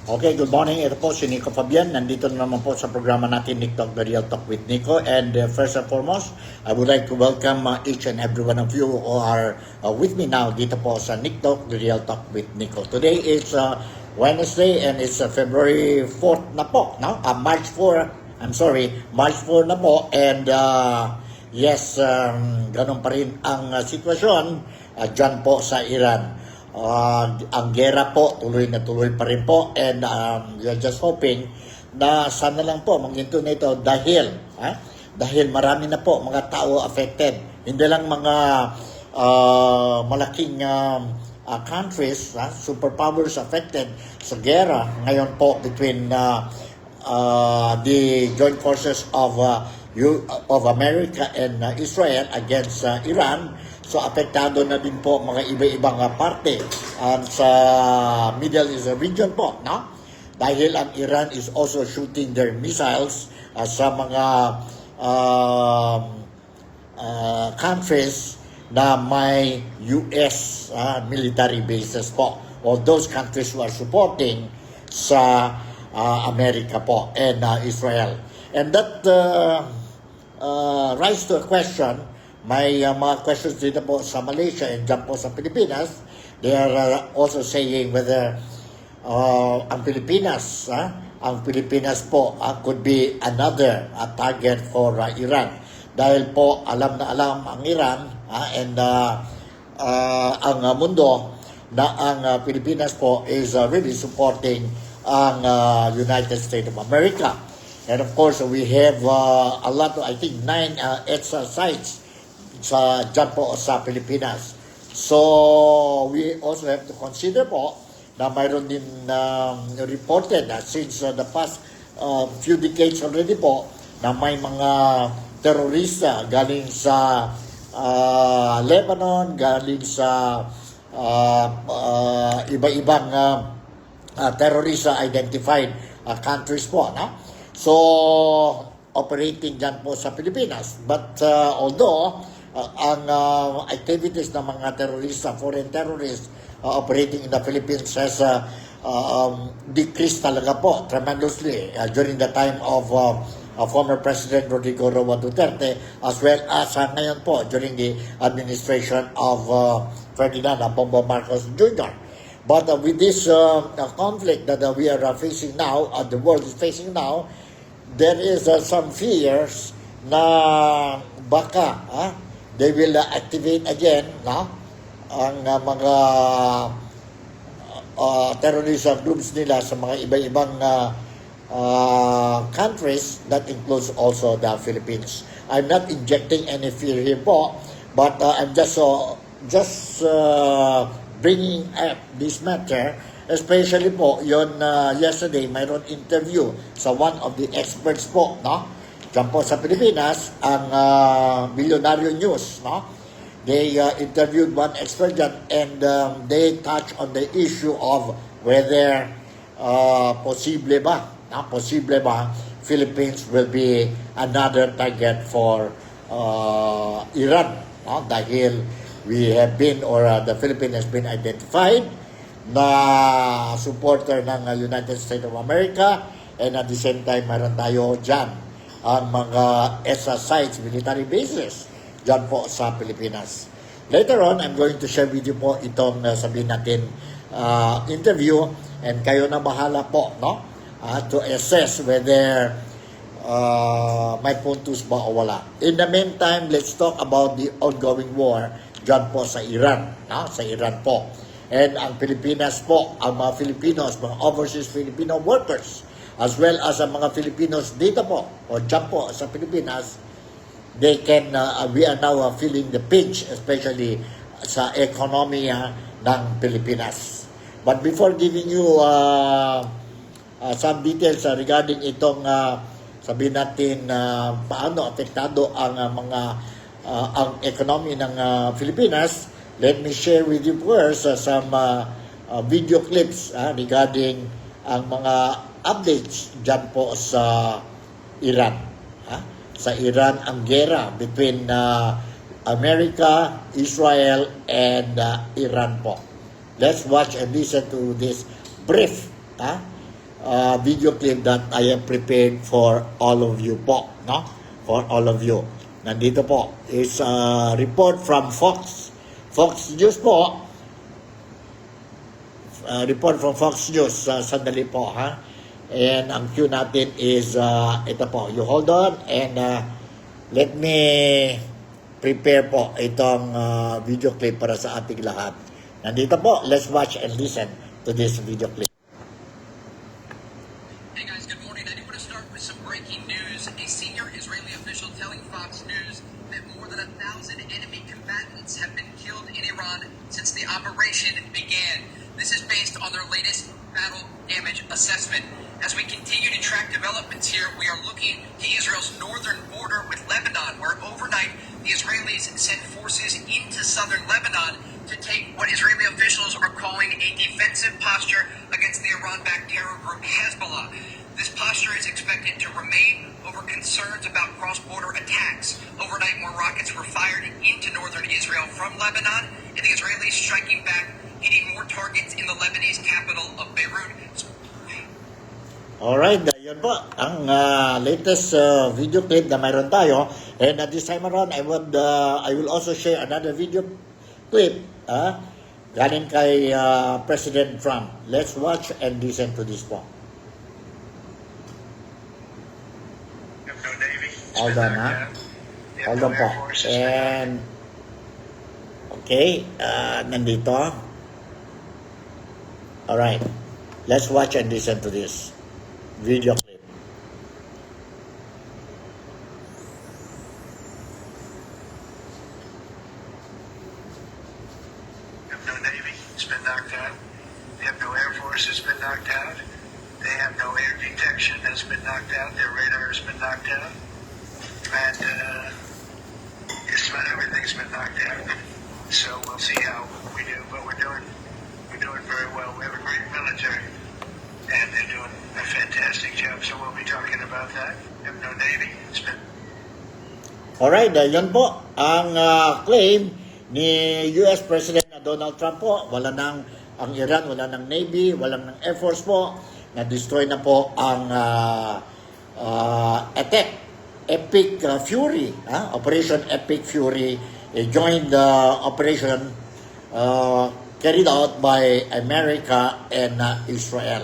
Okay, good morning. Ito po si Nico Fabian. Nandito na naman po sa programa natin, Nick Talk, The Real Talk with Nico. And first and foremost, I would like to welcome each and every one of you who are with me now dito po sa Nick Talk, The Real Talk with Nico. Today is Wednesday and it's February 4th na po. No? March 4, March 4 na po. And yes, ganun pa rin ang sitwasyon dyan po sa Iran. Ang gera po tuloy na tuloy pa rin po, and we are just hoping na sana lang po maghinto na ito dahil marami na po mga tao affected, hindi lang mga malaking countries, superpowers affected sa gera ngayon po between the joint forces of America and Israel against Iran. So apektado na din po mga iba-ibang parte sa Middle East region po, no? Dahil ang Iran is also shooting their missiles sa mga countries na may US military bases po, or those countries who are supporting sa America po and Israel. And that rise to a question. May mga questions dito po sa Malaysia and dyan po sa Pilipinas. They are also saying whether ang Pilipinas po could be another target for Iran. Dahil po alam na alam ang Iran and ang mundo na ang Pilipinas po is really supporting ang United States of America. And of course, we have a lot, I think 9 extra sites dyan po sa Pilipinas. So, we also have to consider po na mayroon din reported since the past few decades already po na may mga terorista galing sa Lebanon, galing sa iba-ibang terrorista identified countries po, no? So, operating dyan po sa Pilipinas. But although ang activities ng mga terrorista, foreign terrorists operating in the Philippines has decreased talaga po tremendously during the time of former President Rodrigo Roa Duterte, as well as ngayon po during the administration of Ferdinand Bongbong Marcos Jr. But with this conflict that we are facing now, the world is facing now, there is some fears na baka they will activate again ang mga terrorist groups nila sa mga iba-ibang countries, that includes also the Philippines. I'm not injecting any fear here po, but I'm just bringing up this matter, especially po yon yesterday mayroon interview sa one of the experts po, no? Diyan po sa Pilipinas, ang Milyonaryo News, no? They interviewed one expert dyan, and they touched on the issue of whether posible ba Philippines will be another target for Iran, no? Dahil we have been, or the Philippines has been identified na supporter ng United States of America, and at the same time mayroon tayo dyan ang mga ESA sites, military bases, dyan po sa Pilipinas. Later on, I'm going to share with you po itong sabihin natin interview, and kayo na bahala po, no? To assess whether may puntos ba o wala. In the meantime, let's talk about the ongoing war dyan po sa Iran, no? Sa Iran po. And ang Pilipinas po, ang mga Filipinos, mga overseas Filipino workers, as well as ang mga Filipinos dito po, o dyan po sa Pilipinas, they can, we are now feeling the pinch, especially sa ekonomiya ng Pilipinas. But before giving you some details regarding itong, sabihin natin, paano apektado ang ang economy ng Pilipinas, let me share with you first some video clips regarding ang mga updates dyan po sa Iran. Sa Iran, ang gera between America, Israel, and Iran po. Let's watch and listen to this brief video clip that I have prepared for all of you po, no? For all of you. Nandito po is a report from Fox News po. Report from Fox News. Sandali po, ha? And ang cue natin is ito po. You hold on and let me prepare po itong video clip para sa ating lahat. Nandito po. Let's watch and listen to this video clip. Hey guys, good morning. I do want to start with some breaking news. A senior Israeli official telling Fox News that more than 1,000 enemy combatants have been killed in Iran since the operation began. This is based on their latest battle damage assessment. As we continue to track developments here, we are looking to Israel's northern border with Lebanon, where overnight the Israelis sent forces into southern Lebanon to take what Israeli officials are calling a defensive posture against the Iran-backed terror group Hezbollah. This posture is expected to remain over concerns about cross-border attacks. Overnight, more rockets were fired into northern Israel from Lebanon, and the Israelis striking back, hitting more targets in the Lebanese capital of Beirut. Alright, yun po ang latest video clip na mayroon tayo. And at this time around, I will also share another video clip galing kay President Trump. Let's watch and listen to this po. Hold on, ha? Hold on po. And okay, nandito. Alright, let's watch and listen to this video clip. They have no Navy, it's been knocked out. They have no Air Force, it's been knocked out. They have no air detection, that's been knocked out. Their radar has been knocked out. And everything's been knocked out. So we'll see how we do, but we're doing very well. We have a great military, and they're doing a fantastic job. So we'll be talking about that. We have no Navy, it's been... Alright, yan po ang claim ni US President Donald Trump po. Wala nang ang Iran, wala nang Navy, wala nang Air Force po. Na-destroy na po ang Epic Fury, Operation Epic Fury, a joint operation carried out by America and Israel.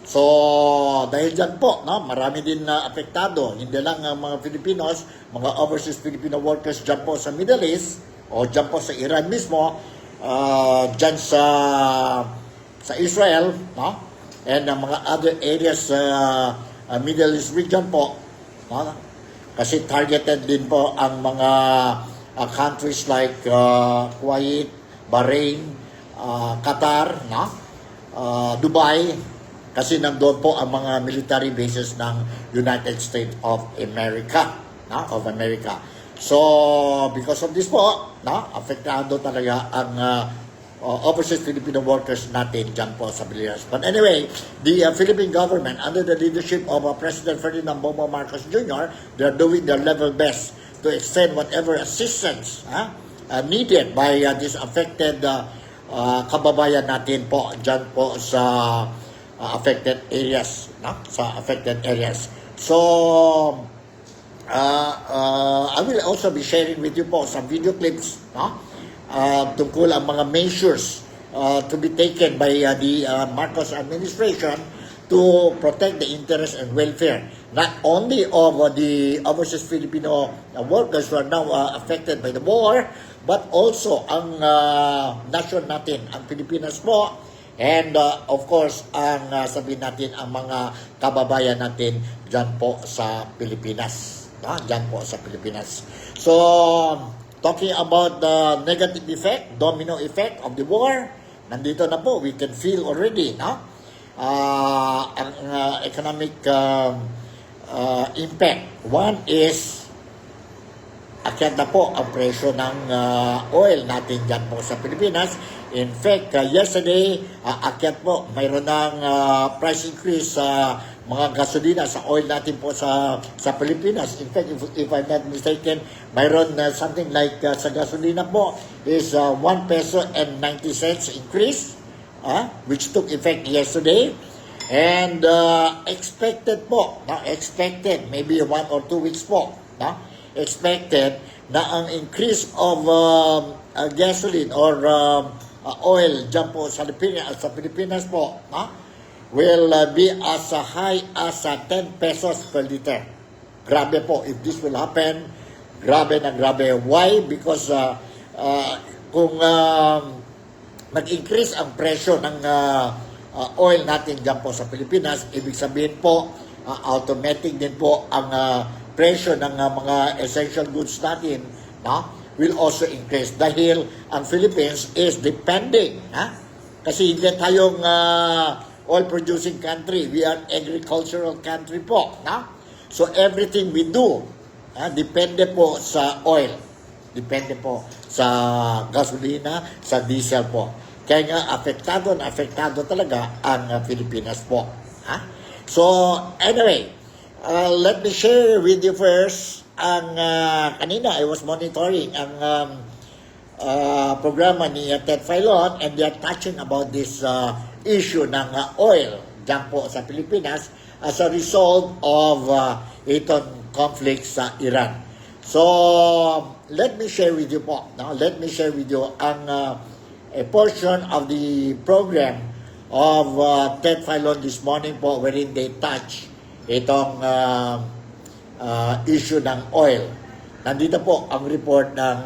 So, dahil dyan po, no, marami din na apektado. Hindi lang ang mga Filipinos, mga overseas Filipino workers dyan po sa Middle East, o dyan po sa Iran mismo, dyan sa Israel, no, and mga other areas sa Middle East region po, no, kasi targeted din po ang mga countries like Kuwait, Bahrain, Qatar, no, Dubai, kasi nandoon po ang mga military bases ng United States of America, no, of America. So, because of this po, no, apektado talaga ang overseas Filipino workers natin dyan po sa Pilipinas. But anyway, the Philippine government, under the leadership of President Ferdinand Bongbong Marcos Jr., they are doing their level best to extend whatever assistance needed by these affected kababayan natin po dyan po sa affected areas, no? Sa affected areas. So, I will also be sharing with you po some video clips, no? Tungkol ang mga measures to be taken by the Marcos administration to protect the interest and welfare not only of the overseas Filipino workers who are now affected by the war, but also ang nation natin, ang Pilipinas po, and of course, ang sabihin natin ang mga kababayan natin dyan po sa Pilipinas. Dyan po sa Pilipinas. So, talking about the negative effect, domino effect of the war, nandito na po, we can feel already, no? Ang economic impact. One is, akyat na po ang presyo ng oil natin dyan po sa Pilipinas. In fact, yesterday, akyat po, mayroon ng price increase sa mga gasolina sa oil natin po sa Pilipinas. In fact, if I'm not mistaken, mayroon something like sa gasolina po is 1 peso and 90 cents increase, which took effect yesterday. And expected po, no? Expected, maybe 1 or 2 weeks po, no? Expected na ang increase of gasoline or oil dyan po sa Pilipinas po, no? Will be as high as 10 pesos per liter. Grabe po, if this will happen, grabe na grabe. Why? Because kung mag-increase ang presyo ng oil natin dyan po sa Pilipinas, ibig sabihin po, automatic din po ang presyo ng mga essential goods natin, no? Will also increase dahil ang Philippines is depending, kasi hindi tayong oil producing country, we are agricultural country po, no? So everything we do depende po sa oil, depende po sa gasolina, sa diesel po. Kaya nga apektado talaga ang Pilipinas po. So anyway, let me share with you first ang kanina I was monitoring ang programa ni Ted Filon, and they are touching about this issue ng oil dyan po sa Pilipinas as a result of itong conflict sa Iran. So, let me share with you po, no? Let me share with you ang a portion of the program of Ted Filon this morning po, wherein they touch itong issue ng oil. Nandito po ang report ng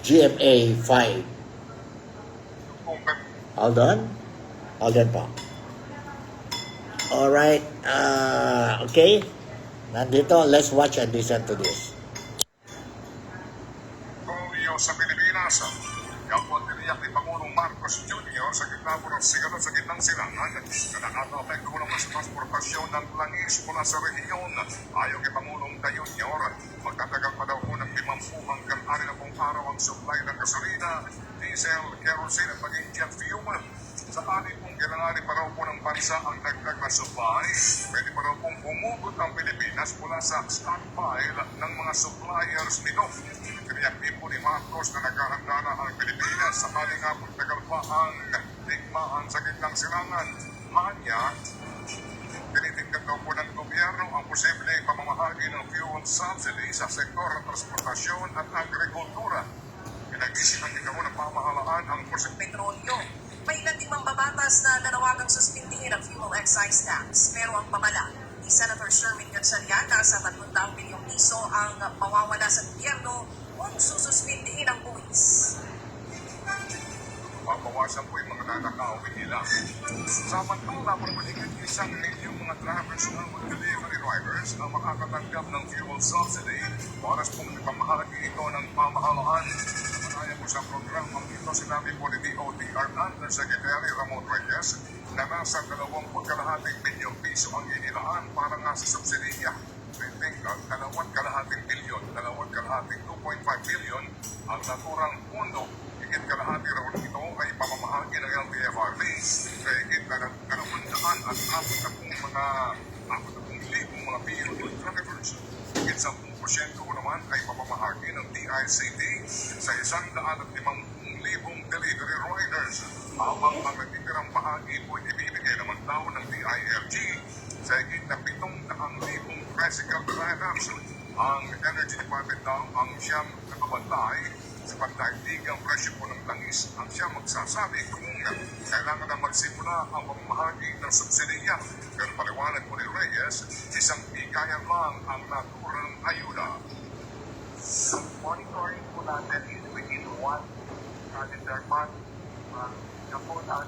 GMA 5. Hold on po. Alright, okay. Nandito, let's watch and listen to this. Polio sa Pilipinas. Yan po ang tiniyak ni Pangulong Marcos Jr. sa gitna po ng sigaw sa gitnang silangan na nakaka-apekto naman sa transportasyon ng langis mula sa rehiyon. Ayon kay Pangulong Jr., magtatagal pa daw po ng 50 hanggang 60 araw ang supply ng gasolina, diesel, kerosene at maging jet fuel. Sakali pong kailanganin pa raw po ng bansa ang dagdag na supply, pwede pa raw pong humugot ang Pilipinas mula sa stockpile ng mga suppliers nito. Tiniyak din po ni Marcos na naghahanda na ang Pilipinas sakali nga pong tagal pa ang digmaan sa gitnang silangan. Hanya, tinitingnan daw po ng gobyerno ang posibleng pamamahagi ng fuel subsidy sa sektor ng transportasyon at agrikultura. Pinag-isipan din ako ng pamahalaan ang petrolyo. May ilan ding mambabatas na nanawagang suspindihin ang fuel excise tax. Pero ang pamala ni Senator Sherwin Gatchalian sa 300 bilyong piso ang mawawala sa gobyerno kung sususpindihin ang buwis. Mabawasan po yung mga nanakawin nila. Samantala, mahigit 1 milyong mga drivers ng delivery riders ang makakatanggap ng fuel subsidy. Oras pong ipamahagi ito ng pamahalaan. Ayon po sa programang ito, sinabi po ni DOTR Undersecretary Ramon Reyes na nasa 20.5 bilyong piso ang inilaan para nga sa subsidiya. Tingkag 2.5 bilyon, 2.5 bilyon ang naturang pondo. Higit kalahati raw ito ay pamamahagi ng LTFRB. Kaya higit na 240 mga vehicle drivers. Higit 10% naman ay pamamahagi ng DICT sa 150,000 delivery riders. Habang ang natitirang bahagi po ibibigay naman daw ng DILG sa higit na 700,000 tricycle drivers. Ang Energy Department daw ang siyang nakabantay sa pandaigdigang presyo po ng langis ang siya magsasabi kung kailangan na magsimula ang pamamahagi ng subsidiya. Pero paliwanag po ni Reyes, isang bigayan lang ang naturang ayuda. Ang monitoring po natin is within 1 calendar month. Yan po na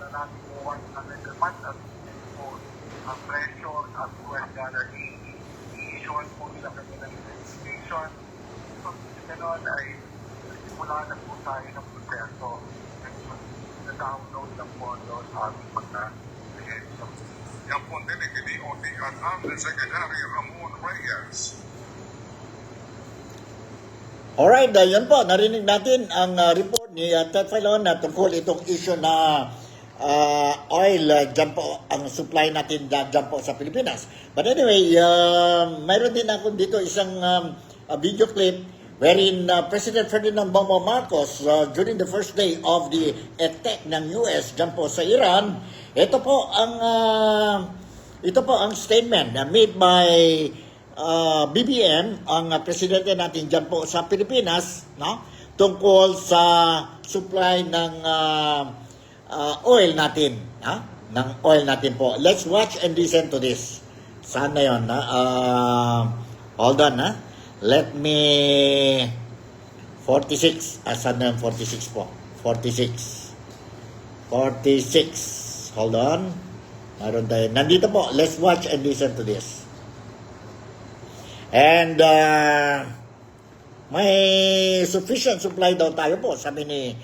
natin po 1 calendar month at po ang pressure at US dollar i-issue po nila kami ng investigation. So, ganoon ay simula na po tayo ng proseso na-download ng pondo sa aming mga ahensya. Yan po ang dinig ni DOTR Undersecretary Ramon Reyes. Alright, yun po, narinig natin ang report ni Ted Filon na tungkol itong issue na oil dyan po, ang supply natin dyan po sa Pilipinas. But anyway, mayroon din ako dito isang video clip wherein President Ferdinand Bongbong Marcos, during the first day of the attack ng US dyan po sa Iran, ito po ang statement na made by BBM, ang presidente natin dyan po sa Pilipinas, no? Tungkol sa supply ng oil natin, ha? Ng oil natin po. Let's watch and listen to this. Saan na yun? Hold on, ha? Let me 46. Saan na yung 46 po? 46. Hold on. Meron tayo. Nandito po. Let's watch and listen to this. And may sufficient supply daw tayo po, sabi ni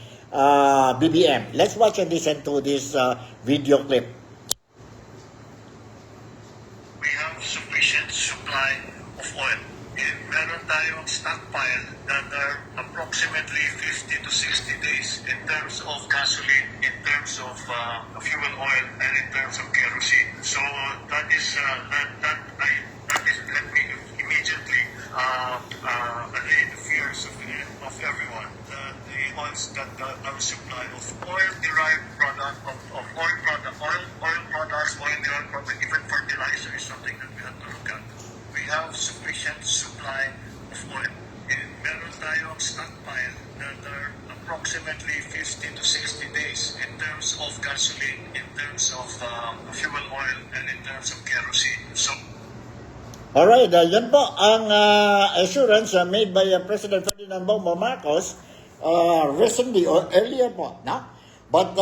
BBM. Let's watch and listen to this video clip. We have sufficient supply of oil. And meron tayong stockpile that are approximately 50 to 60 days in terms of gasoline, in terms of fuel oil, and in terms of kerosene. So that is let me immediately allay the fears of everyone. The oils that are supplied of oil-derived product, of oil products, oil-derived product, even fertilizer is something that we have to look at. We have sufficient supply of oil. And meron tayong stockpile that are approximately 50 to 60 days in terms of gasoline, in terms of fuel oil, and in terms of kerosene. So, Alright, yan po ang assurance made by President Ferdinand Bongbong Marcos recently or earlier po, no? But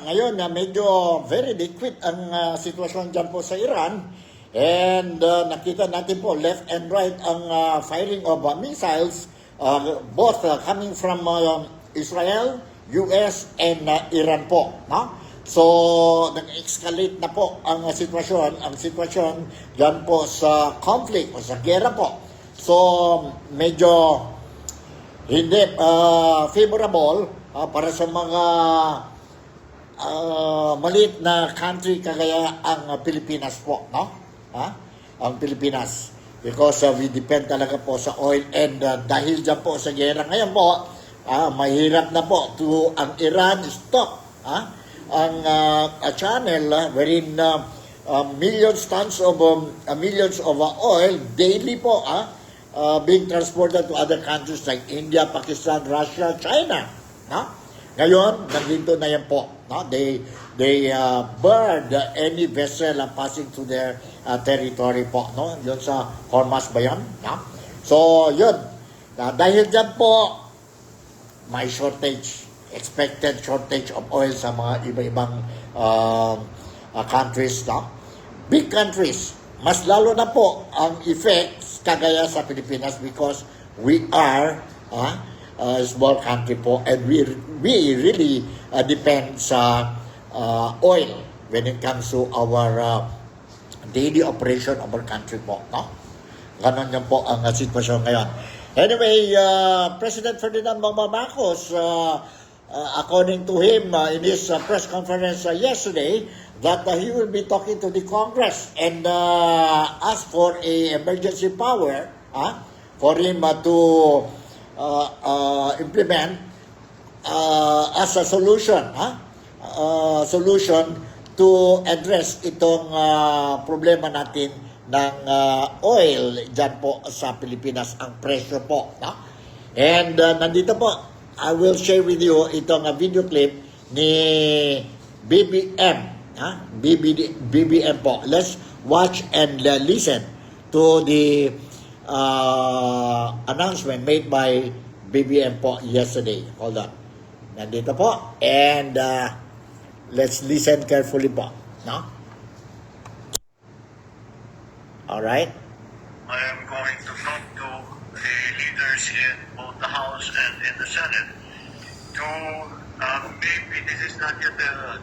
ngayon, medyo very liquid ang sitwasyon dyan po sa Iran. And nakita natin po left and right ang firing of missiles, both coming from Israel, US, and Iran po, no? So, nag-escalate na po ang sitwasyon. Ang sitwasyon dyan po sa conflict o sa gera po. So, medyo hindi favorable para sa mga maliit na country kagaya ang Pilipinas po, no? Ang Pilipinas. Because we depend talaga po sa oil and dahil dyan po sa gera ngayon po, mahirap na po to ang Iran stop, ang channel wherein millions of oil daily po being transported to other countries like India, Pakistan, Russia, China, no? Ngayon nandito na yan po, no? They barred any vessel passing through their territory po, no? Yun sa Hormuz ba yan, no? So yun, dahil dyan po may expected shortage of oil sa mga iba-ibang countries, no? Big countries, mas lalo na po ang effects kagaya sa Pilipinas because we are a small country po and we really depend sa oil when it comes to our daily operation of our country po, no? Ganon yan po ang sitwasyon ngayon. Anyway, President Ferdinand Bongbong Marcos, according to him in his press conference yesterday, that he will be talking to the Congress and ask for a emergency power for him to implement as a solution to address itong problema natin ng oil dyan po sa Pilipinas, ang presyo po, no? And nandito po, I will share with you itong video clip ni BBM, BBM po. Let's watch and listen to the announcement made by BBM po yesterday. Hold on. Nandito po. And let's listen carefully po, no? Alright? I am going to talk to the leaders in both the House and in the Senate to maybe this is not yet a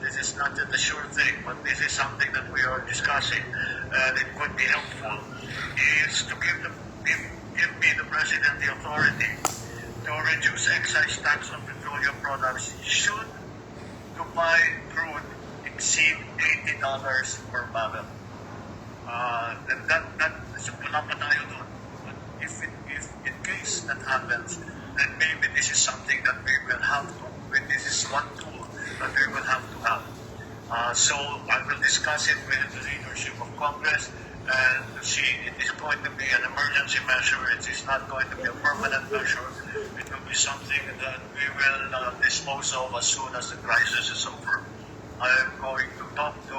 sure thing, but this is something that we are discussing and it could be helpful, is to give me the President the authority to reduce excise tax on petroleum products should to buy crude exceed $80 per barrel. That so wala pa tayo doon. But if in case that happens, then maybe this is something that we will have to, this is one tool that we will have to have. So I will discuss it with the leadership of Congress and see it is going to be an emergency measure. It is not going to be a permanent measure. It will be something that we will dispose of as soon as the crisis is over. I am going to talk to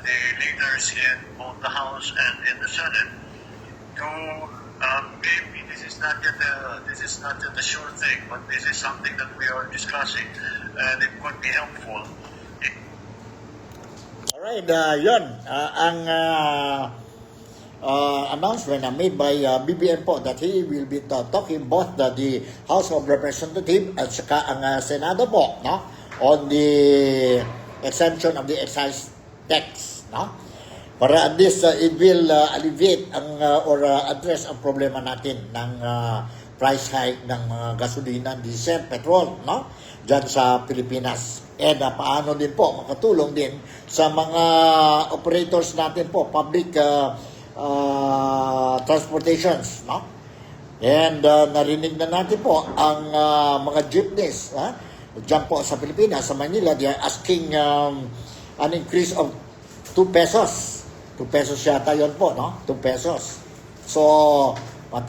the leaders in both the House and in the Senate to maybe this is not yet a sure thing, but this is something that we are discussing and it could be helpful. Alright, yun. Ang announcement made by BBM po that he will be talking both the House of Representatives at saka ang Senado po, no? On the exemption of the excise tax, no? Para at least it will alleviate ang or address ang problema natin ng price hike ng mga gasolina, diesel, petrol, no? Diyan sa Pilipinas. And paano din po makatulong din sa mga operators natin po, public transportations, no? And narinig na natin po ang mga jeepneys, diyan po sa Pilipinas, sa Manila, they are asking an increase of 2 pesos. 2 pesos yata yun po, no? 2 pesos. So, 1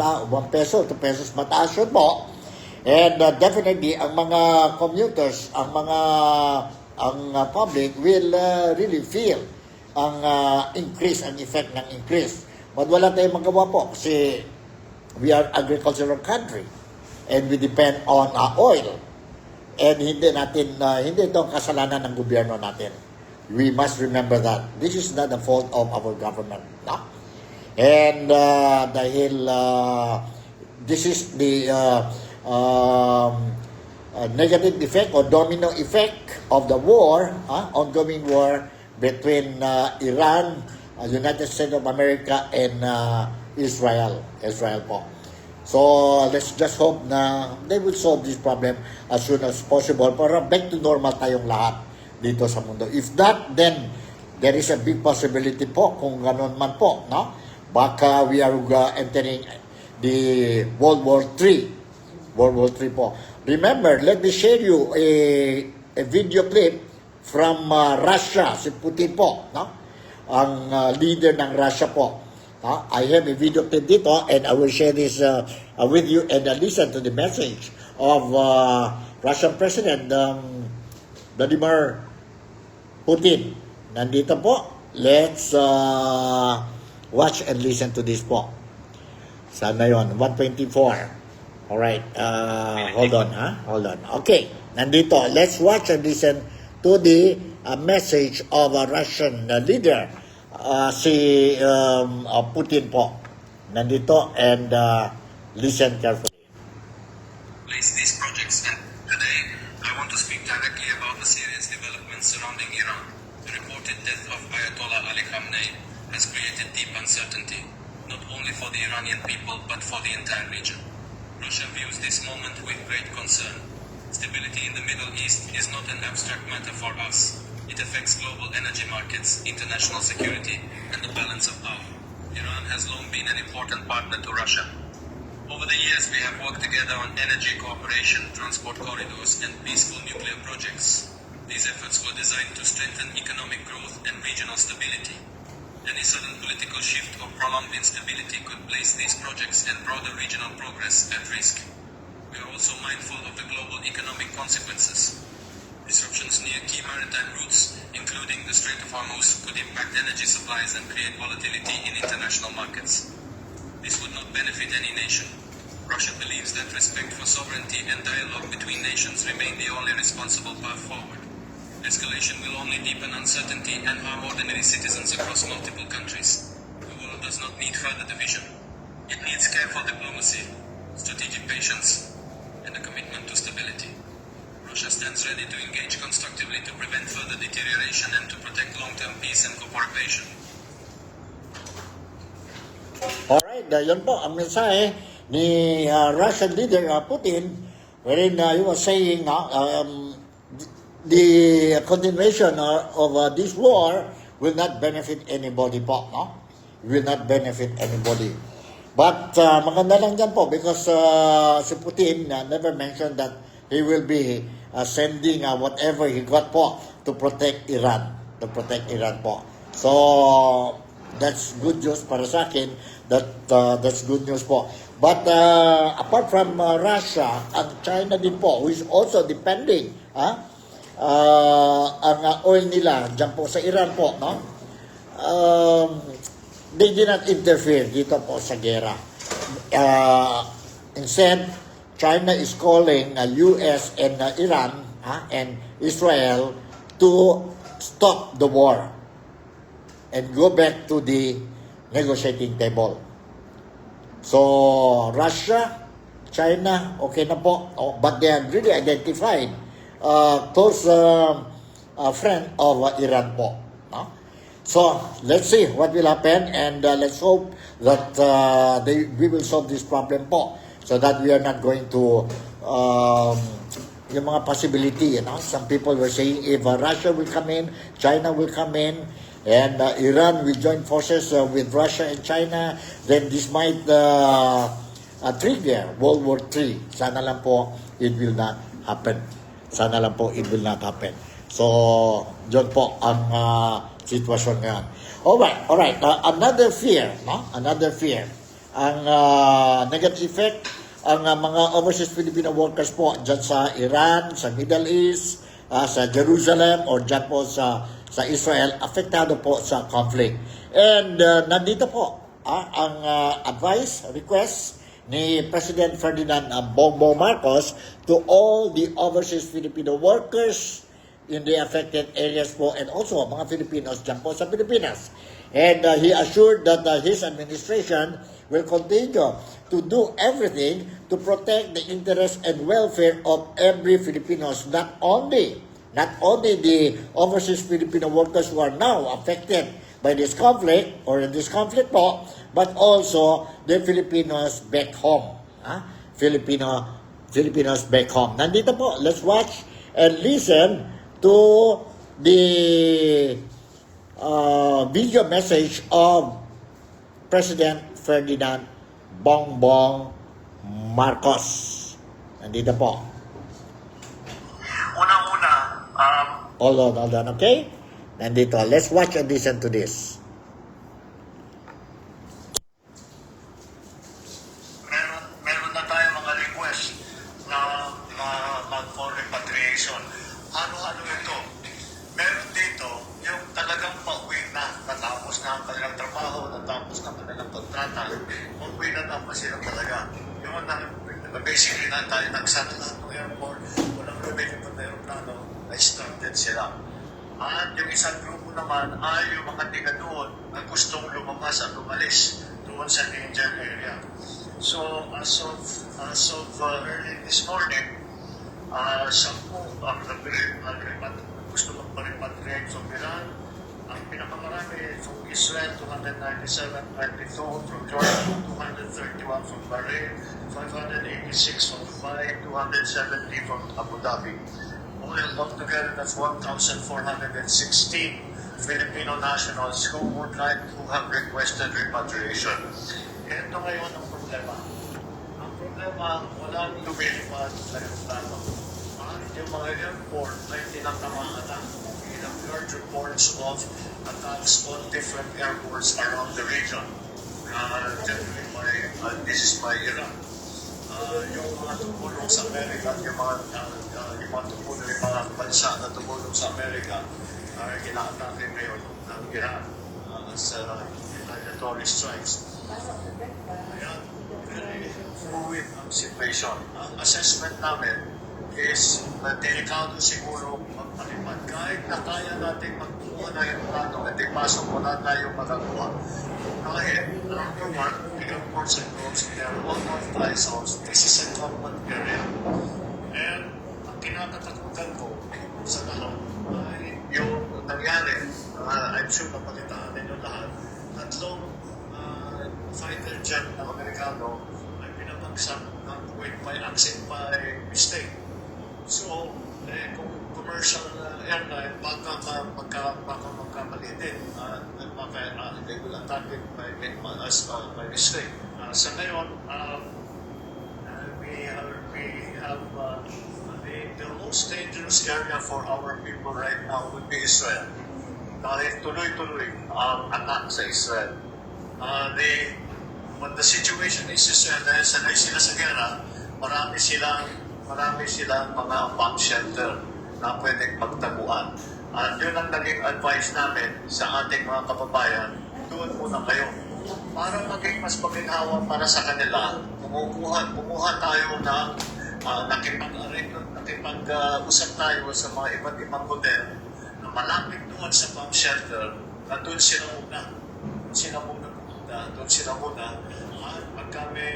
peso, 2 pesos mataas yun po. And definitely, ang mga commuters, ang public will really feel ang increase, ang effect ng increase. But wala tayong magawa po kasi we are agricultural country and we depend on oil. And hindi ito ang kasalanan ng gobyerno natin. We must remember that this is not the fault of our government. No? And dahil this is the negative effect or domino effect of the war, ongoing war between Iran, United States of America, and Israel po. So, let's just hope na they will solve this problem as soon as possible para back to normal tayong lahat dito sa mundo. If not, then there is a big possibility po kung ganun man po, no? Baka we are entering the World War III po. Remember, let me share you a video clip from Russia, si Putin po, no? Ang leader ng Russia po. I have a video clip dito and I will share this with you and listen to the message of Russian President Vladimir Putin. Nandito po. Let's watch and listen to this po. Sana yun, 124. Alright, hold on. Okay, nandito. Let's watch and listen to the message of a Russian leader, si Putin po. Nandito and listen carefully. Place these projects, and today I want to speak directly about the serious developments surrounding Iran. The reported death of Ayatollah Ali Khamenei has created deep uncertainty, not only for the Iranian people but for the entire region. Russia views this moment with great concern. Stability in the Middle East is not an abstract matter for us. It affects global energy markets, international security, and the balance of power. Iran has long been an important partner to Russia. Over the years, we have worked together on energy cooperation, transport corridors, and peaceful nuclear projects. These efforts were designed to strengthen economic growth and regional stability. Any sudden political shift or prolonged instability could place these projects and broader regional progress at risk. We are also mindful of the global economic consequences. Disruptions near key maritime routes, including the Strait of Hormuz, could impact energy supplies and create volatility in international markets. This would not benefit any nation. Russia believes that respect for sovereignty and dialogue between nations remain the only responsible path forward. Escalation will only deepen uncertainty and harm ordinary citizens across multiple countries. The world does not need further division. It needs careful diplomacy, strategic patience, and a commitment to stability. Russia stands ready to engage constructively to prevent further deterioration and to protect long-term peace and cooperation. Alright, yun po ang mensahe ni Russian leader Putin wherein he was saying the continuation of this war will not benefit anybody po, no? Will not benefit anybody. But maganda lang dyan po because si Putin never mentioned that he will be sending whatever he got po to protect Iran. To protect Iran po. So, that's good news para sa akin. That's good news po. But apart from Russia, ang China din po, who is also depending, ang oil nila dyan po sa Iran po, no? They did not interfere dito po sa gera. Instead, China is calling US and Iran and Israel to stop the war and go back to the negotiating table. So, Russia, China, okay na po. But they are really identified close friend of Iran po. No? So, let's see what will happen and let's hope that we will solve this problem po so that we are not going to yung mga possibility, you know. Some people were saying if Russia will come in, China will come in, and Iran will join forces with Russia and China, then this might trigger World War III. Sana lang po it will not happen. Sana lang po it will not happen. So, yun po ang sitwasyon ngayon. Alright. Another fear, no? Another fear. Ang negative effect, ang mga overseas Filipino workers po dyan sa Iran, sa Middle East, sa Jerusalem, or dyan po sa Israel, apektado po sa conflict. And nandito po ang advice, request ni President Ferdinand Bongbong Marcos to all the overseas Filipino workers in the affected areas po and also mga Filipinos dyan po sa Pilipinas. And he assured that his administration will continue to do everything to protect the interests and welfare of every Filipinos, not only the overseas Filipino workers who are now affected by this conflict or in this conflict po, but also the Filipinos back home. Filipinos back home. Nandito po, let's watch and listen to the video message of President Ferdinand Bongbong Marcos. Nandito po. Unang-una, Hold on, okay? Nandito. Let's watch and listen to this. meron na tayo mga request na mag-for repatriation. Ano-ano ito? Meron dito yung talagang pauwi na, natapos na ang kanilang trabaho, natapos na ang kanilang kontrata, pauwi na dapat sila talaga. Yung basically na tayo nagsato na ng airport, walang revenue pa na aeroplano, na-stranded sila. At yung isang grupo naman ay yung mga tiga doon na gustong lumabas at umalis doon sa danger area. So, as of early this morning, 10 ang gusto magpa-repatriate from Iran. Ang pinakamarami from Israel, 297, 22 from Jordan, 231 from Bahrain, 586 from Dubai, 270 from Abu Dhabi. Altogether, that's 1,416 Filipino nationals who would like to have requested repatriation. Ito ngayon ang problema. Ang problema, walang lumilipad sa aeroplano. Yung mga airport ay tinatamaan na. We have heard reports of attacks on different airports around the region. Generally, this is by Iran. Yung mga tumulong sa Amerika, yung mga tumulong, yung mga bansa na tumulong sa Amerika, kinaatake ngayon ng Iran as retaliatory strikes. Ayan, very fluid ang situation. Ang assessment namin is na delikado siguro magpalipad. Kahit na kaya natin magkuha na yung plano at ipasok wala tayong magagawa. Kahit the airports and roads, they are all non-fly zones. This is a government area. And ang kinakatakutan ko sa lahat ay yung nangyari, I'm sure napalitaan ninyo lahat, tatlong fighter jet ng Amerikano ay pinabagsak by accident, by mistake. So, kung commercial airline, baka magkamali din. They will attack it by mistake. Sa ngayon, we have the most dangerous area for our people right now would be Israel. Dahil tuloy-tuloy ang attack sa Israel. When the situation is Israel, dahil sanay sila sa gera, marami silang mga bomb shelter na pwedeng magtaguan. At yun ang naging advice namin sa ating mga kababayan, doon muna kayo. Para maging mas maginhawa para sa kanila, kumuha tayo ng nakipag-usap tayo sa mga iba't ibang hotel na malapit doon sa bomb shelter na doon sila muna at pagka may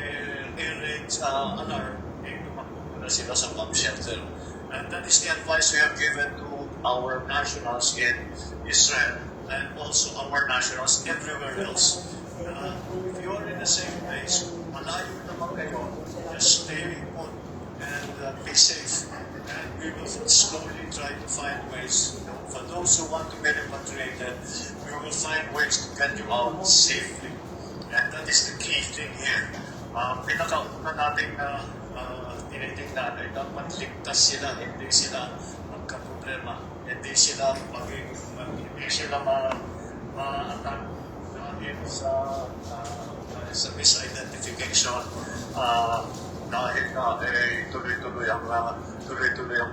air alarm, tumakbo muna sila sa bomb shelter. And that is the advice we have given to our nationals in Israel and also our nationals everywhere else. If you are in the same place, malayo naman kayo, just stay put and be safe. And we will slowly try to find ways. For those who want to be repatriated, we will find ways to get you out safely. And that is the key thing here. Pinakauna natin na tinitingnan ay dapat ligtas sila, hindi sila magkaproblema, hindi sila ma-attack dahil sa misidentification, dahil nga tuloy-tuloy ang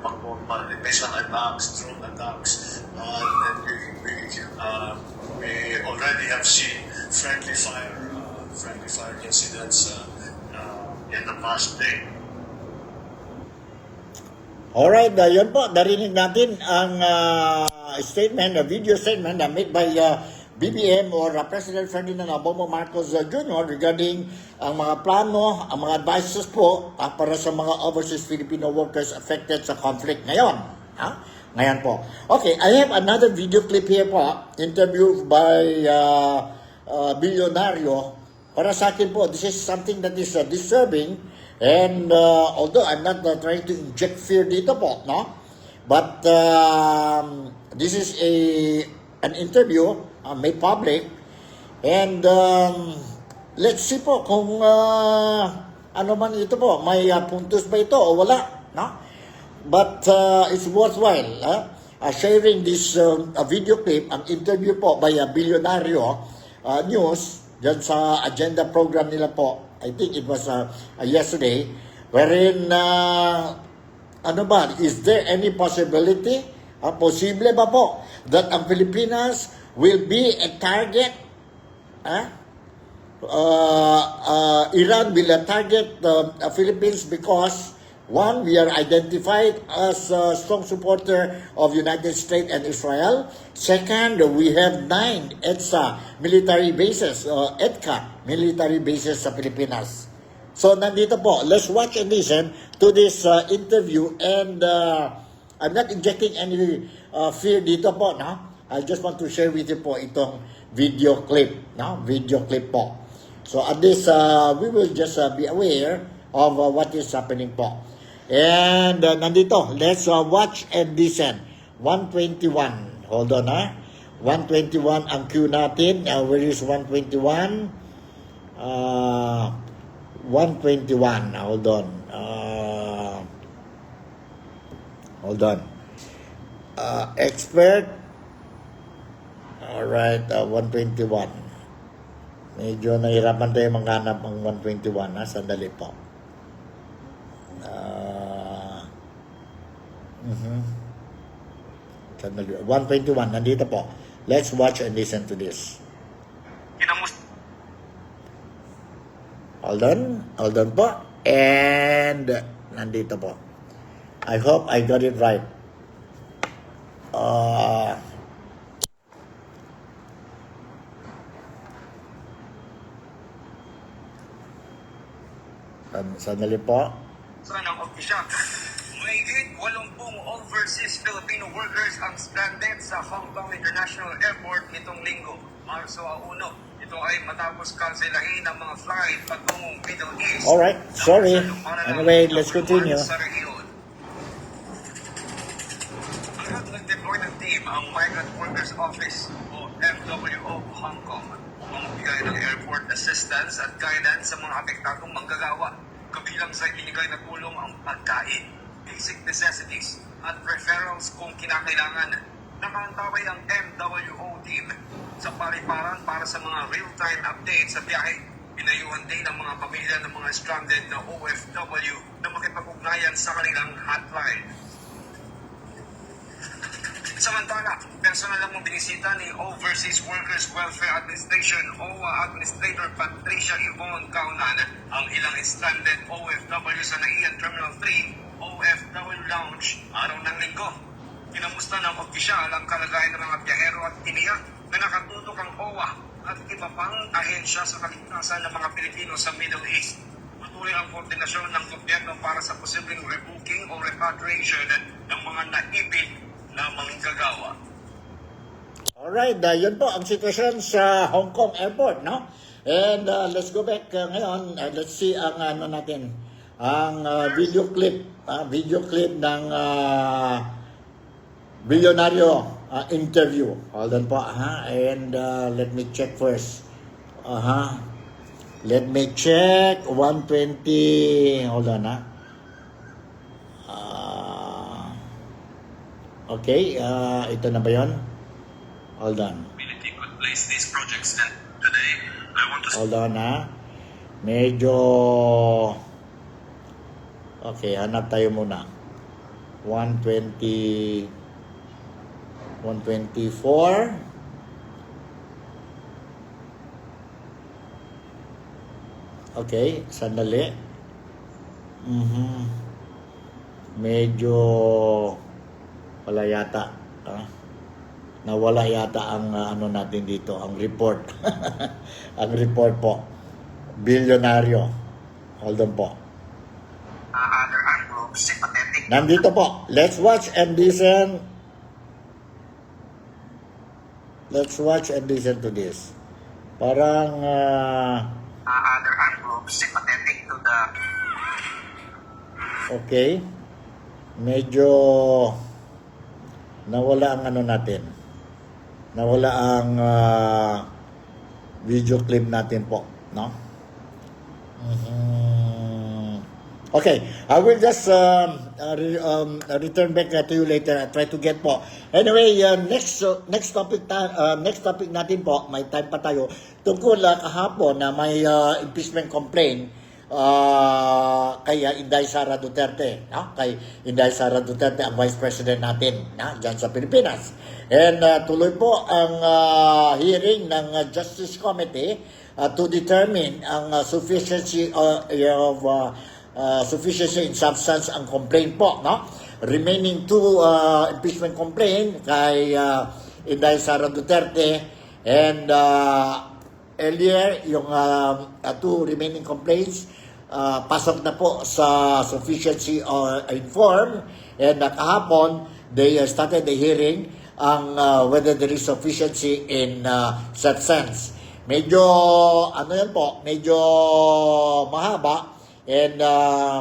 pagpapal, mission attacks, drone attacks, and we already have seen friendly fire incidents in the past day. Alright, yun po, narinig natin ang statement, a video statement na made by BBM or President Ferdinand Bongbong Marcos Jr. regarding ang mga plano, ang mga advices po para sa mga overseas Filipino workers affected sa conflict ngayon. Ngayon po. Okay, I have another video clip here po, interview by Bilyonaryo. Para sa akin po, this is something that is disturbing. And although I'm not trying to inject fear dito po, no? But this is an interview made public. And let's see po kung ano man ito po, may puntos ba ito o wala, no? But it's worthwhile sharing this video clip, ang interview po by Bilyonaryo News, dyan sa agenda program nila po. I think it was yesterday, wherein, is there any possibility, posible ba po, that ang Pilipinas will be a target, Iran will target the Philippines because, one, we are identified as a strong supporter of United States and Israel. Second, we have 9 EDSA military bases, EDCA military bases sa Pilipinas. So, nandito po. Let's watch and listen to this interview. And I'm not injecting any fear dito po, no? I just want to share with you po itong video clip, no? Video clip po. So, at least we will just be aware of what is happening po. And nandito, let's watch and listen. 121. Hold on, 121 ang queue natin. Where is 121? 121. Hold on. Expert. Alright, 121. Medyo nahirapan tayo maghanap ang 121. Sandali po. 121, nandito po. Let's watch and listen to this. Hold on po. And nandito po. I hope I got it right. Sandali po. Ng opisya. Mahigit 80 overseas Filipino workers ang stranded sa Hong Kong International Airport nitong linggo, Marso 1. Ito ay matapos kanselahin ng mga flight patungong Middle East. Alright, sorry. Anyway, let's continue. Sa rehiyon. Agad nag-deploy ng team ang Migrant Workers Office o OFW of Hong Kong upang magbigay ng airport assistance at guidance sa mga apektadong manggagawa. Kabilang sa ibinigay na tulong ang pagkain, basic necessities at referrals kung kinakailangan. Nakaantabay ang MWO team sa paliparan para sa mga real-time updates sa biyahe. Pinayuhan din ang mga pamilya ng mga stranded na OFW na makipag-ugnayan sa kanilang hotline. Samantala, personal lang mong binisita ni Overseas Workers Welfare Administration OWA Administrator Patricia Yvonne Kaunan ang ilang stranded OFW sa Naian Terminal 3 OFW Lounge araw ng linggo. Kinamusta ng opisyal ang kalagayan ng mga biyahero at tiniyak na nakatutok ang OWA at iba pang ahensya sa kaligtasan ng mga Pilipino sa Middle East. Patuloy ang koordinasyon ng gobyerno para sa posibleng rebooking o repatriation ng mga naipit na manggagawa. Alright, yun po ang sitwasyon sa Hong Kong Airport, no? And let's go back ngayon. Let's see ang ano natin, ang video clip ng bilyonaryo interview. Hold on po, ha? And let me check first. Let me check 120. Hold on, ha? Okay, ito na ba yun? Hold on. Ability could place these projects, and today I want to Hold on, ha? Medyo... Okay, hanap tayo muna. 120... 124. Okay, sandali. Medyo... Wala yata. Nawala yata ang ano natin dito, ang report. Ang report po. Bilyonaryo. Hold on po. Other groups, sympathetic. Nandito po. Let's watch and listen. Let's watch and listen to this. Parang... Other groups, sympathetic to the... Okay. Medyo... Nawala ang ano natin. Nawala ang video clip natin po, no? Okay, I will just return back to you later and try to get po. Anyway, next topic natin po, may time pa tayo. Tungkol kahapon na may impeachment complaint kay Inday Sara Duterte, no? Kay Inday Sara Duterte, ang Vice President natin, na diyan sa Pilipinas. And tuloy po ang hearing ng Justice Committee to determine ang sufficiency in substance ang complaint po, no? Remaining two impeachment complaint kay Inday Sara Duterte, and earlier yung two remaining complaints pasok na po sa sufficiency in form, and kahapon they started the hearing ang whether there is sufficiency in such sense. Medyo ano yan po, medyo mahaba, and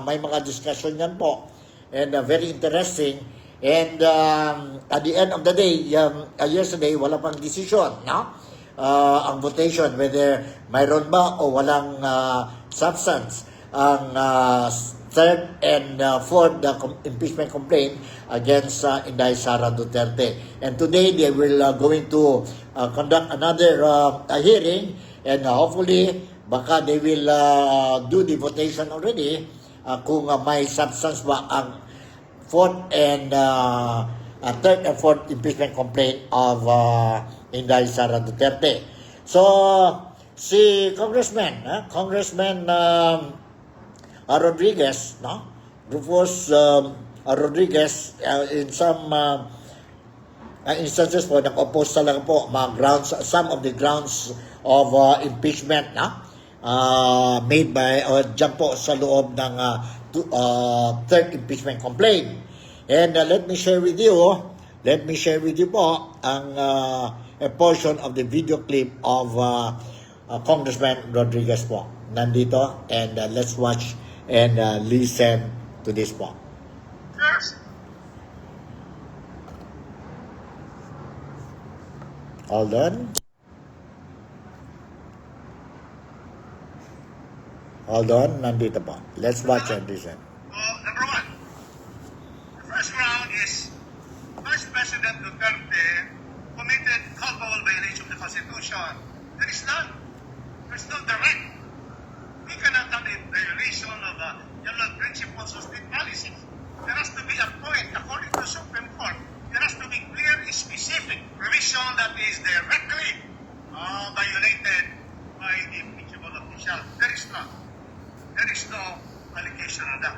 may mga discussion yan po, and very interesting, and at the end of the day, yesterday wala pang decision, no? Ang votation whether mayroon ba o walang substance ang third and fourth impeachment complaint against Inday Sara Duterte. And today they will going to conduct another hearing, and hopefully baka they will do the votation already kung may substance ba ang fourth and third and fourth impeachment complaint of Inday Sara Duterte. So si Congressman Rodriguez, no? Rufus Rodriguez, in some instances po nag-oppose talaga po mga grounds, some of the grounds of impeachment, na made by dyan po sa loob ng third impeachment complaint. And let me share with you po ang a portion of the video clip of Congressman Rodriguez po. Nandito, and let's watch and listen to this po. Hold on. Hold on, nandito po. Let's watch and listen. Number one, the first round is Vice President Duterte committed culpable violation of the Constitution. There is none. There's no direct. We cannot have a violation of general principles of state policy. There has to be a point, according to the Supreme Court, there has to be clear, specific provision that is directly violated by the principal official. There is none. There is no allegation on that.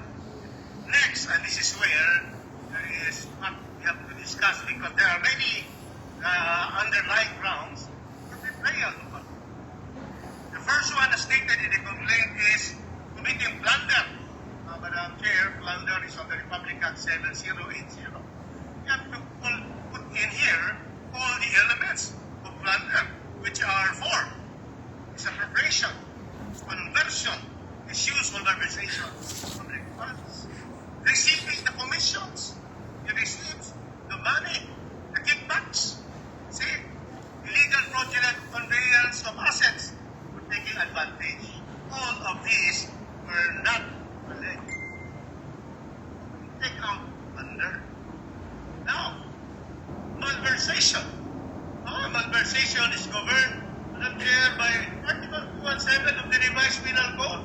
Next, and this is where there is what we have to discuss because there are many underlying grounds for betrayal. The first one stated in the complaint is committing plunder. Madam Chair, plunder is on the Republic Act 7080. You have to put in here all the elements of plunder, which are four. Misappropriation, conversion, misuse or malversation of public funds, receiving the commissions, he receives the money, the kickbacks, see, illegal fraudulent conveyance of assets, for taking advantage. All of these were not alleged. Take out under. Now, malversation. Malversation is governed by Article 217 of the revised penal code.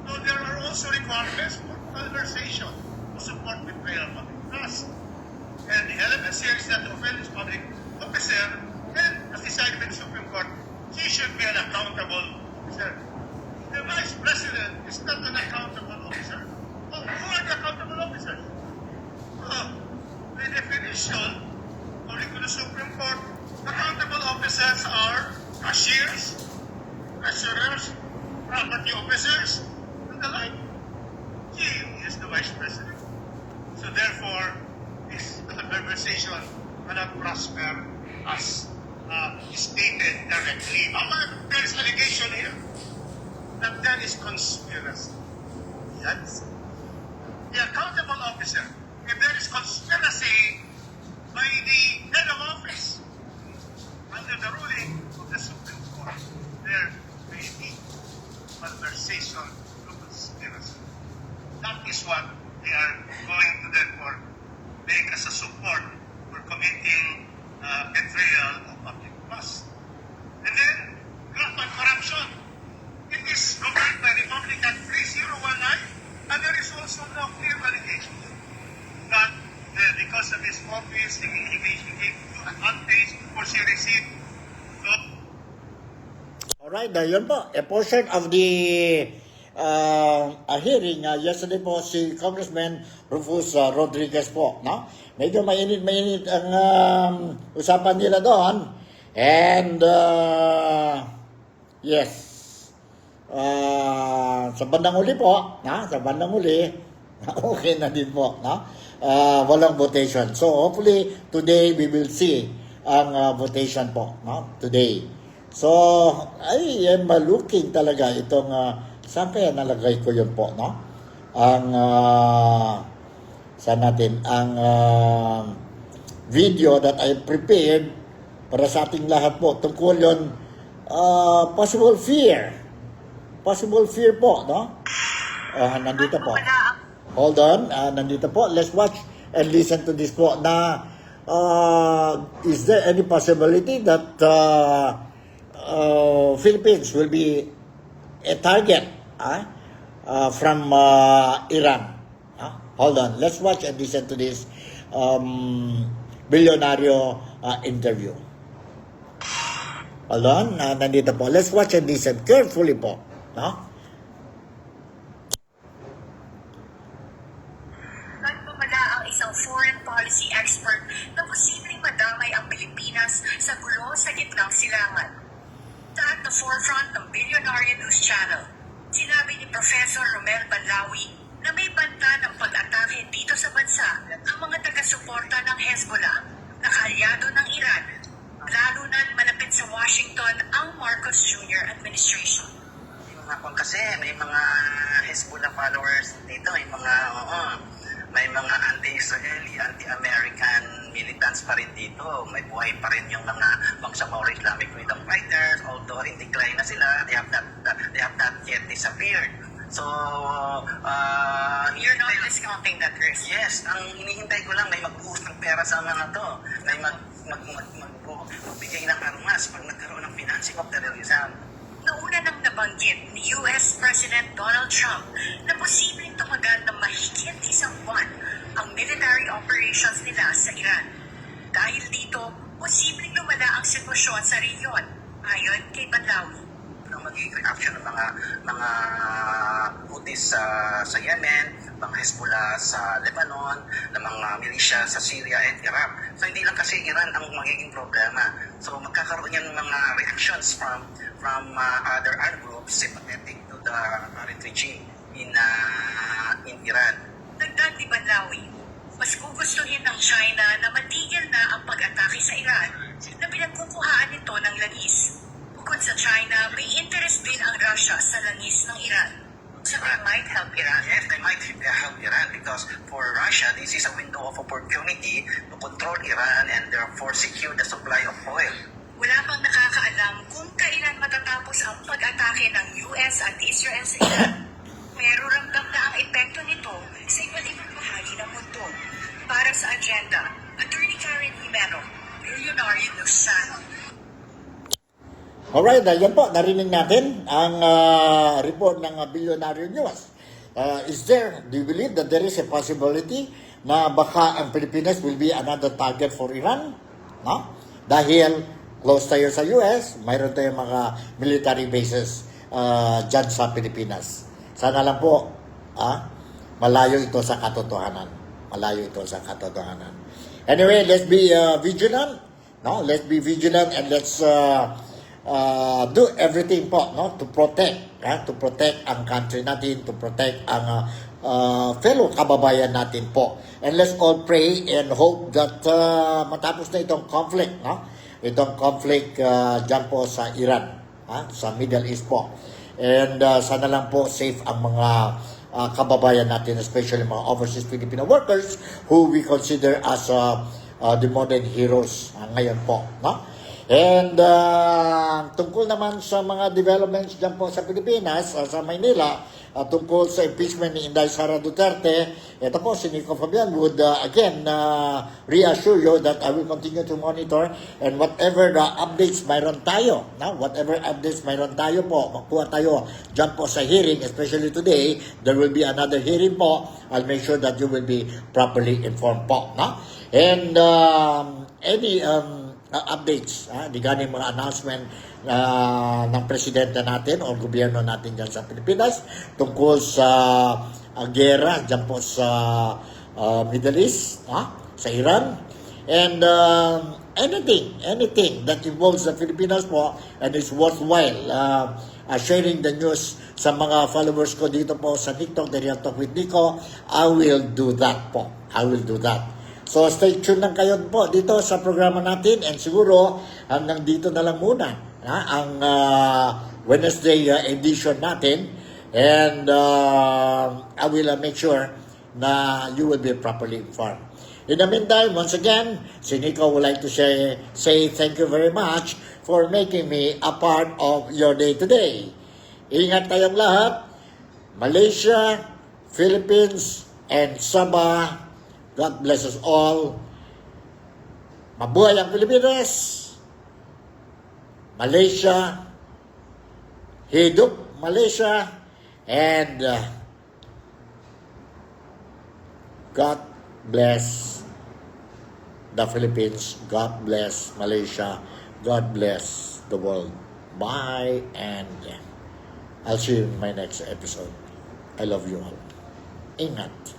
So there are also requirements for malversation to support betrayal of public trust. And the elements here is that the offending public officer, and as decided by the Supreme Court, he should be an accountable officer. The Vice President is not an accountable officer. Oh, who are the accountable officers? By definition, according to the Supreme Court, accountable officers are cashiers, treasurers, property officers, and the like. He is the Vice President. So therefore, this conversation cannot prosper as stated directly. There is allegation here that there is conspiracy. Yes. The accountable officer, if there is conspiracy by the head of office under the ruling of the Supreme Court, there may be malversation of conspiracy. That is what they are going to therefore make as a support for committing betrayal of public trust. And then, graft and corruption. It is governed by Republic Act 3019, and there is also no clear allegation that because of his office, he gave advantage or she received. So, Alright, yun po. A portion of the hearing yesterday po si Congressman Rufus Rodriguez po. No? Medyo mainit ang usapan nila doon. And yes, sa bandang uli po, sa bandang uli, okay na din po. No? Walang votation. So hopefully today we will see ang votation po. No? Today. So, I am looking talaga itong, saan kaya nalagay ko yun po, no? Ang, saan natin, ang video that I prepared para sa ating lahat po, tungkol yun, possible fear po, no? Nandito po. Hold on, nandito po. Let's watch and listen to this po na, is there any possibility that, Philippines will be a target from Iran. Hold on. Let's watch and listen to this billionario interview. Hold on. Nandito po. Let's watch and listen carefully po. Nagpamala ang isang foreign policy expert na posibleng madamay ang Pilipinas sa gulo sa gitnang silangan. At the forefront ng Billionaire News Channel, sinabi ni Professor Romel Banlawi na may banta ng pag-atake dito sa bansa ang mga taga-suporta ng Hezbollah na kaalyado ng Iran, lalo na malapit sa Washington ang Marcos Jr. administration. Kasi may mga Hezbollah followers dito, may mga anti-Israeli, anti-American militants pa rin dito. May buhay pa rin yung mga Bangsamoro Islamic Freedom Fighters, although in decline na sila, they have not yet disappeared. So, You're not discounting that risk. yes, ang hinihintay ko lang may magbuhos ng pera sa mga to. May magbigay ng armas pag nagkaroon ng financing of terrorism. Nauna nang nabanggit ni US President Donald Trump na posibleng tumagal ng mahigit isang buwan ang military operations nila sa Iran. Dahil dito, posibleng lumala ang sitwasyon sa rehiyon, ayon kay Banlawi. Ang magiging reaction ng mga Houthis sa Yemen, mga Hezbollah sa Lebanon, ng mga militia sa Syria and Iraq. So hindi lang kasi Iran ang magiging problema. So magkakaroon yan ng mga reactions from other Arab groups sympathetic to the current regime in Iran. Dagdag ni Banlawi, mas gugustuhin ng China na matigil na ang pag-atake sa Iran na pinagkukuhaan nito ng langis. Bukod sa China, may interest din ang Russia sa langis ng Iran. So they might help Iran. Yes, they might help Iran because for Russia, this is a window of opportunity to control Iran and therefore secure the supply of oil. Wala pang nakakaalam kung kailan matatapos ang pag-atake ng US at Israel sa Iran. Pero ramdam na ang epekto nito sa iba't ibang bahagi ng mundo. Para sa agenda, Attorney Karen Jimeno, Billionaire News Channel. Alright, yan po, narinig natin ang report ng Billionaire News. Do you believe that there is a possibility na baka ang Pilipinas will be another target for Iran? No? Dahil close tayo sa US, mayroon tayong mga military bases dyan sa Pilipinas. Sana lang po, malayo ito sa katotohanan. Malayo ito sa katotohanan. Anyway, let's be vigilant. No? Let's be vigilant and let's do everything po, no, to protect ang country natin, to protect ang fellow kababayan natin po. And let's all pray and hope that matapos na itong conflict, no? Itong conflict dyan po sa Iran, sa Middle East po. And sana lang po safe ang mga kababayan natin, especially mga overseas Filipino workers who we consider as the modern heroes ngayon po, no? And tungkol naman sa mga developments dyan po sa Pilipinas, sa Maynila, tungkol sa impeachment ni Inday Sara Duterte, ito po si Nico Fabian would again reassure you that I will continue to monitor and whatever the updates mayroon tayo, whatever updates mayroon tayo po, makuha tayo dyan po sa hearing, especially today, there will be another hearing po. I'll make sure that you will be properly informed po. And any updates regarding mga announcement ng presidente natin o gobyerno natin dyan sa Pilipinas tungkol sa gera dyan po sa Middle East, sa Iran, and anything that involves the Filipinas po and is worthwhile sharing the news sa mga followers ko dito po sa TikTok, The Real Talk with Nico, I will do that po. I will do that. So stay tuned lang kayo po dito sa programa natin and siguro hanggang dito na lang muna ang Wednesday edition natin and I will make sure na you will be properly informed. In the meantime, once again, si Nico would like to say thank you very much for making me a part of your day today. Ingat tayong lahat. Malaysia, Philippines, and Sabah, God bless us all. Mabuhay ang Pilipinas. Malaysia. Hidup Malaysia. And God bless the Philippines. God bless Malaysia. God bless the world. Bye and I'll see you in my next episode. I love you all. Ingat.